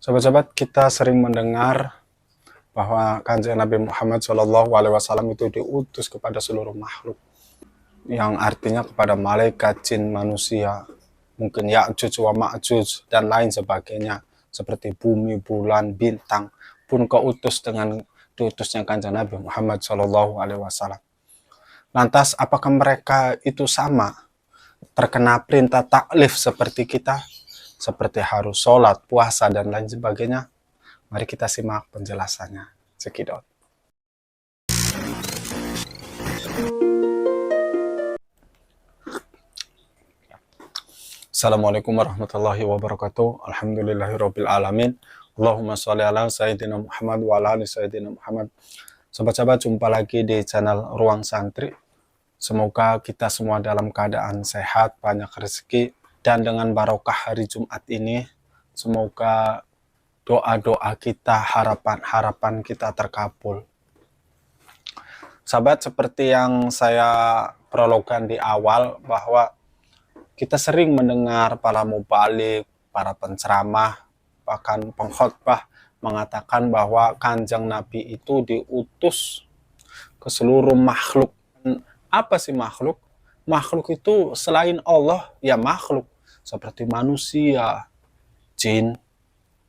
Sahabat-sahabat, kita sering mendengar bahwa Kanjeng Nabi Muhammad SAW itu diutus kepada seluruh makhluk, yang artinya kepada malaikat, jin, manusia, mungkin Ya'juj wa Ma'juj dan lain sebagainya, seperti bumi, bulan, bintang, pun keutus dengan diutusnya Kanjeng Nabi Muhammad SAW. Lantas, apakah mereka itu sama, terkena perintah taklif seperti kita, seperti harus sholat, puasa, dan lain sebagainya? Mari kita simak penjelasannya. Cekidot. Assalamualaikum warahmatullahi wabarakatuh. Alhamdulillahirabbil alamin. Allahumma sholli ala sayyidina Muhammad wa ala ali sayyidina Muhammad. Sobat-sobat, jumpa lagi di channel Ruang Santri. Semoga kita semua dalam keadaan sehat, banyak rezeki, dan dengan barokah hari Jumat ini, semoga doa-doa kita, harapan-harapan kita terkabul. Sahabat, seperti yang saya prologan di awal, bahwa kita sering mendengar para mubalik, para penceramah, bahkan pengkhotbah mengatakan bahwa Kanjeng Nabi itu diutus ke seluruh makhluk. Apa sih makhluk? Makhluk itu selain Allah, ya makhluk. Seperti manusia, jin,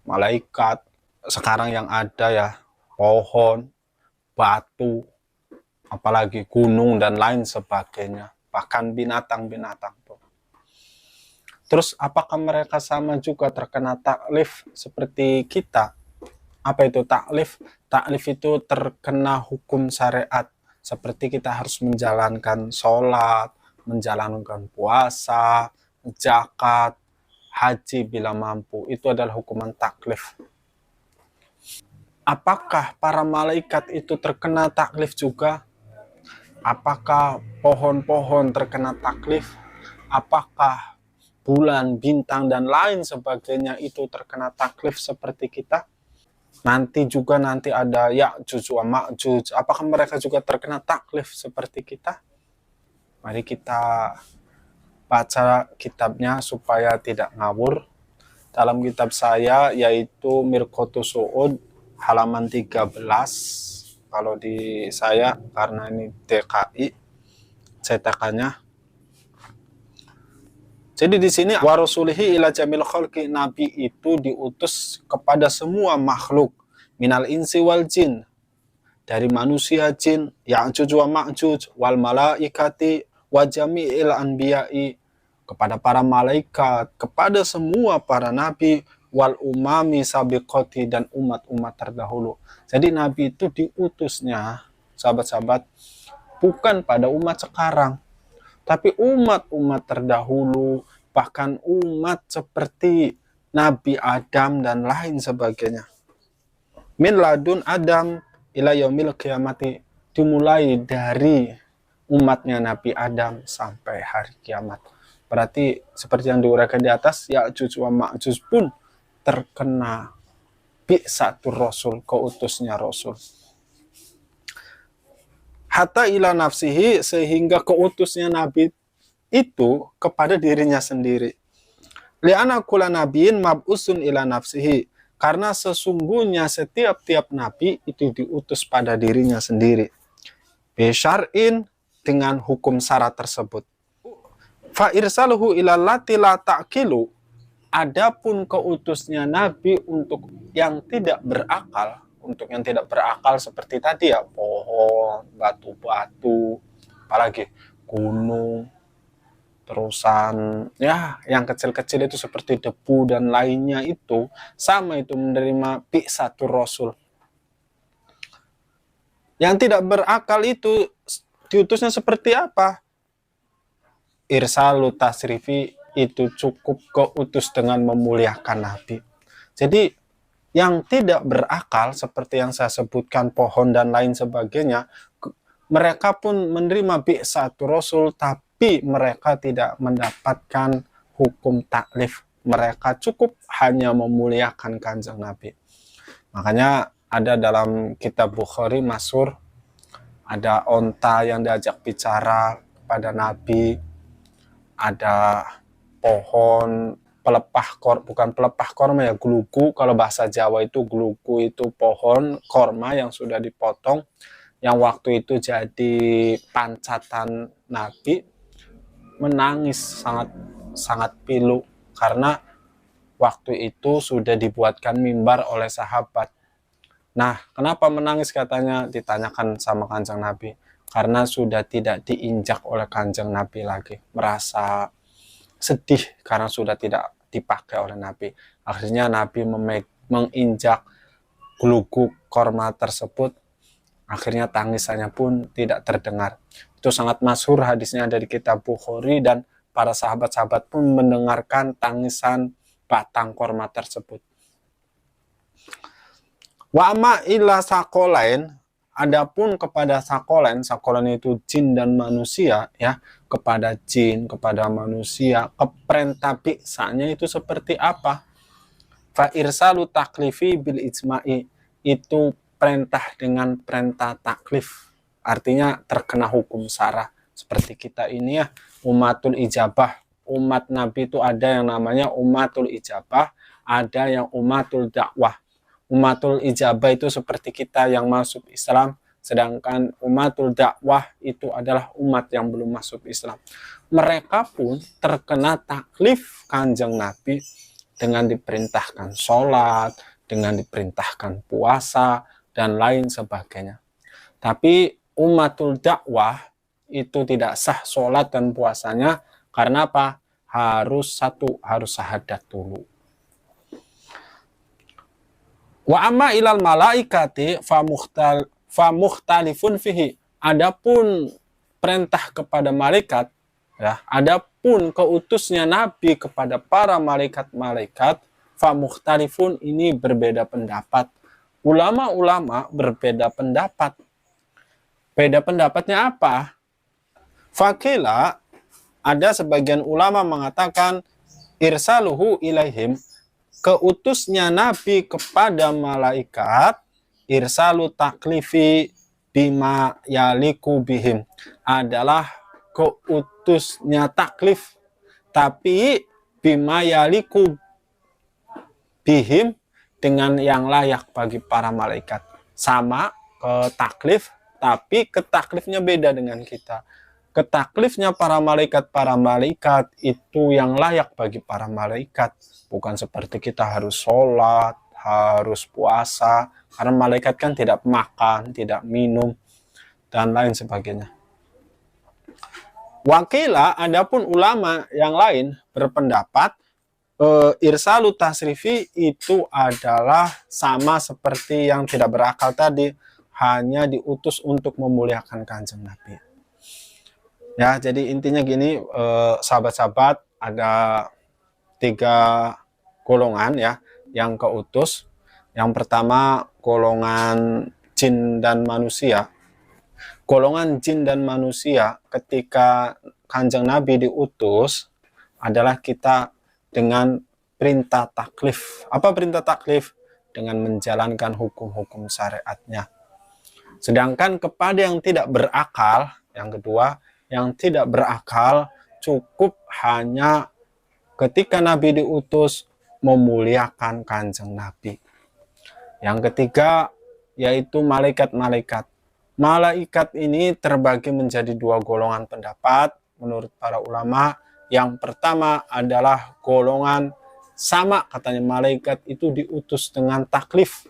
malaikat, sekarang yang ada ya pohon, batu, apalagi gunung dan lain sebagainya, bahkan binatang-binatang. Terus apakah mereka sama juga terkena taklif seperti kita? Apa itu taklif? Taklif itu terkena hukum syariat, seperti kita harus menjalankan sholat, menjalankan puasa, zakat, haji bila mampu. Itu adalah hukuman taklif. Apakah para malaikat itu terkena taklif juga? Apakah pohon-pohon terkena taklif? Apakah bulan, bintang, dan lain sebagainya itu terkena taklif seperti kita? Nanti ada Ya'juj wa Ma'juj. Apakah mereka juga terkena taklif seperti kita? Mari kita baca kitabnya supaya tidak ngawur. Dalam kitab saya, yaitu Mirqatus Su'ud, halaman 13. Kalau di saya, karena ini DKI, cetakannya. Jadi di sini wa rasulihi ila jamil khalqi, nabi itu diutus kepada semua makhluk, minal insi wal jin, dari manusia, jin, Ya'juj wa Ma'juj, wal malaikati wa jami'il anbiya'i, kepada para malaikat, kepada semua para nabi, wal umami sabiqati, dan umat-umat terdahulu. Jadi nabi itu diutusnya, sahabat-sahabat, bukan pada umat sekarang, tapi umat-umat terdahulu, bahkan umat seperti Nabi Adam dan lain sebagainya. Min ladun Adam ila yaumil qiyamati, dimulai dari umatnya Nabi Adam sampai hari kiamat. Berarti seperti yang diuraikan di atas, Ya'juj wa Ma'juj pun terkena bi'satur rasul, keutusnya Rasul. Hatta ila nafsihi, sehingga keutusnya Nabi itu kepada dirinya sendiri. Li'ana kula nabiin mab'usun ila nafsihi, karena sesungguhnya setiap Nabi itu diutus pada dirinya sendiri. Bisyar'in, dengan hukum syarat tersebut. Fa irsaluhu ila lati la ta'kilu, adapun keutusnya Nabi untuk yang tidak berakal, untuk yang tidak berakal seperti tadi ya, pohon, batu-batu, apalagi gunung, terusan ya yang kecil-kecil itu seperti debu dan lainnya, itu sama, itu menerima bi'satur rasul. Yang tidak berakal itu diutusnya seperti apa? Irsalu tasrifi, itu cukup keutus dengan memuliakan Nabi. Jadi yang tidak berakal seperti yang saya sebutkan, pohon dan lain sebagainya, mereka pun menerima bi'satur rasul, tapi mereka tidak mendapatkan hukum taklif. Mereka cukup hanya memuliakan Kanjeng Nabi. Makanya ada dalam kitab Bukhari masyhur, ada onta yang diajak bicara kepada Nabi, ada pohon bukan pelepah korma ya, glugu. Kalau bahasa Jawa itu glugu itu pohon korma yang sudah dipotong, yang waktu itu jadi pancatan Nabi, menangis sangat sangat pilu karena waktu itu sudah dibuatkan mimbar oleh sahabat. Nah, kenapa menangis katanya, ditanyakan sama Kanjeng Nabi. Karena sudah tidak diinjak oleh Kanjeng Nabi lagi. Merasa sedih karena sudah tidak dipakai oleh Nabi. Akhirnya Nabi menginjak glugu korma tersebut. Akhirnya tangisannya pun tidak terdengar. Itu sangat masyhur hadisnya dari kitab Bukhari, dan para sahabat-sahabat pun mendengarkan tangisan batang korma tersebut. Wa amma illa sakolain, adapun kepada sakolain itu jin dan manusia ya, kepada jin, kepada manusia, keperintah biksanya itu seperti apa? Fa irsalu taklifi bil ijma'i, itu perintah dengan perintah taklif, artinya terkena hukum syara. Seperti kita ini ya, umatul ijabah, umat Nabi itu ada yang namanya umatul ijabah, ada yang umatul dakwah. Umatul ijabah itu seperti kita yang masuk Islam, sedangkan umatul dakwah itu adalah umat yang belum masuk Islam. Mereka pun terkena taklif Kanjeng Nabi dengan diperintahkan sholat, dengan diperintahkan puasa, dan lain sebagainya. Tapi umatul dakwah itu tidak sah sholat dan puasanya, karena apa? Harus syahadat dulu. Wa amma ilal malaikati fa mukhtalifun fihi. Adapun perintah kepada malaikat ya, adapun keutusnya Nabi kepada para malaikat-malaikat, fa mukhtalifun, ini berbeda pendapat. Ulama-ulama berbeda pendapat. Beda pendapatnya apa? Fakila, ada sebagian ulama mengatakan irsaluhu ilaihim, keutusnya Nabi kepada malaikat, irsalu taklifi bima yaliku bihim, adalah keutusnya taklif, tapi bima yaliku bihim, dengan yang layak bagi para malaikat. Sama ke taklif, tapi ketaklifnya beda dengan kita. Ketaklifnya para malaikat itu yang layak bagi para malaikat. Bukan seperti kita harus sholat, harus puasa, karena malaikat kan tidak makan, tidak minum, dan lain sebagainya. Wakila, adapun ulama yang lain berpendapat irsalu tasrifi itu adalah sama seperti yang tidak berakal tadi, hanya diutus untuk memuliakan Kanjeng Nabi. Ya, jadi intinya gini, sahabat-sahabat, ada 3 golongan ya yang keutus. Yang pertama golongan jin dan manusia. Golongan jin dan manusia ketika Kanjeng Nabi diutus adalah kita dengan perintah taklif. Apa perintah taklif? Dengan menjalankan hukum-hukum syariatnya. Sedangkan kepada yang tidak berakal, yang kedua, yang tidak berakal, cukup hanya ketika Nabi diutus memuliakan Kanjeng Nabi. Yang ketiga yaitu malaikat-malaikat. Malaikat ini terbagi menjadi 2 golongan pendapat menurut para ulama. Yang pertama adalah golongan sama, katanya malaikat itu diutus dengan taklif.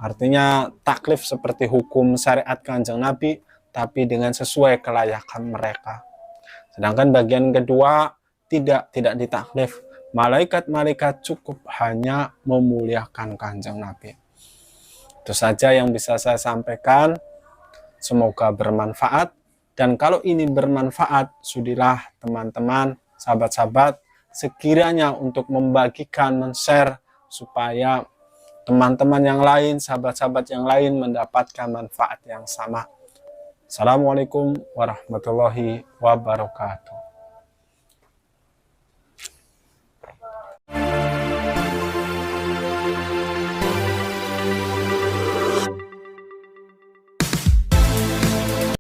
Artinya taklif seperti hukum syariat Kanjeng Nabi, tapi dengan sesuai kelayakan mereka. Sedangkan bagian kedua tidak ditaklif. Malaikat-malaikat cukup hanya memuliakan Kanjeng Nabi. Itu saja yang bisa saya sampaikan. Semoga bermanfaat. Dan kalau ini bermanfaat, sudilah teman-teman, sahabat-sahabat, sekiranya untuk membagikan, men-share, supaya teman-teman yang lain, sahabat-sahabat yang lain mendapatkan manfaat yang sama. Assalamualaikum warahmatullahi wabarakatuh.